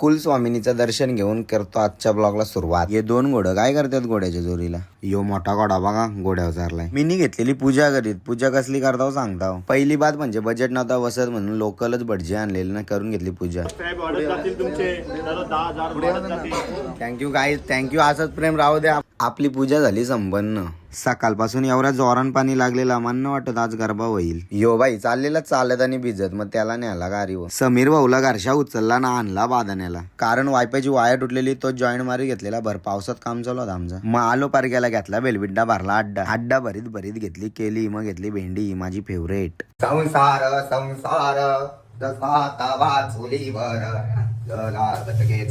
कुलस्वामिनीचं दर्शन घेऊन करतो आजच्या ब्लॉगला सुरुवात. हे 2 घोडं काय करतात घोड्याच्या जोरीला. यो मोठा घोडा बघा घोड्यावर चारलाय. मीनी घेतलेली पूजा करीत. पूजा कसली करताव सांगताव. पहिली बात म्हणजे बजेट नव्हता बसत म्हणून लोकलच भटजी आणलेली ना करून घेतली पूजा. Thank you guys thank you. असंच प्रेम राहू द्या. आपली पूजा झाली संपन्न. सकाळपासून एवढ्या जोरान पाणी लागलेलं मान्य वाटत आज गरबा होईल. यो बाई चाललेला चालत आणि भिजत मग त्याला न्याला गारीवर. समीर भाऊला घरशा उचलला ना आणला बादाण्याला. कारण वायफायची वायर तुटलेली तो जॉईंट मारी घेतलेला. भर पावसात काम चालू होतं आमचं. मग आलो पारग्याला घेतला बेलबिड्डा भरला अड्डा भरीत भरीत घेतली केली. मग घेतली भेंडी माझी फेवरेट. संसार संसार जसा तवा चुलीवर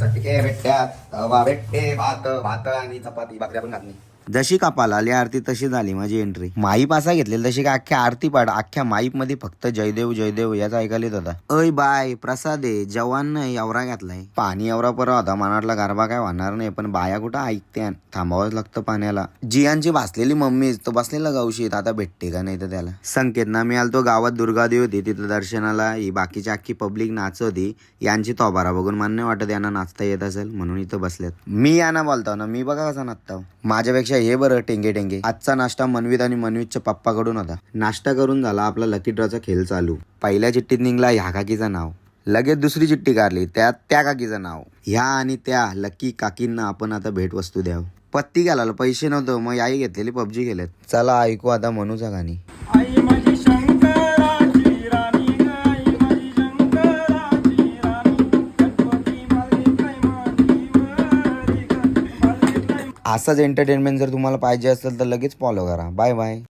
चटके भेटत्यात तवा भेटते भात भात आणि चपाती भाकऱ्या पण घातली. जशी कापाला आली आरती तशी झाली माझी एंट्री. माईप असा घेतलेला तशी का अख्ख्या आरती पाड अख्ख्या माईप मध्ये फक्त जयदेव जयदेव याचा ऐकायला येत होता. अय बाय प्रसाद आहे जवान नाही एवढा घातलाय. पाणी एवढा परवा होता मनातला गरबा काय होणार नाही पण बाया कुठं ऐकते थांबावंच लागतं पाण्याला. जियांची भासलेली मम्मीच तो बसलेला गावशीत आता भेटते का नाही तर त्याला. संकेत ना मी आलतो गावात दुर्गादेवी होती तिथं दर्शनाला. ही बाकीची अख्खी पब्लिक नाच होती. यांची तोबारा बघून मान्य वाटत यांना नाचता येत असेल म्हणून इथं बसल्यात. मी यांना बोलतो ना मी बघा कसा नाचताव. माझ्यापेक्षा हे बरं टेंगे टेंगे. आजचा नाश्ता मनवीत आणि मनवीतच्या पप्पाकडून होता. नाश्ता करून झाला आपला लकी ड्रॉचा खेळ चालू. पहिल्या चिठ्ठीत निघला ह्या काकीचं नाव. लगेच दुसरी चिठ्ठी काढली त्यात त्या काकीचं नाव. ह्या आणि त्या लकी काकींना आपण आता भेट वस्तू द्याव. पत्ती घालायला पैसे नव्हतं मग आई घेतलेली पबजी गेलेत. चला ऐकू आता मनूचा गाणी. असाच एंटरटेनमेंट जर तुम्हाला पाहिजे असेल तर लगेच फॉलो करा. Bye bye.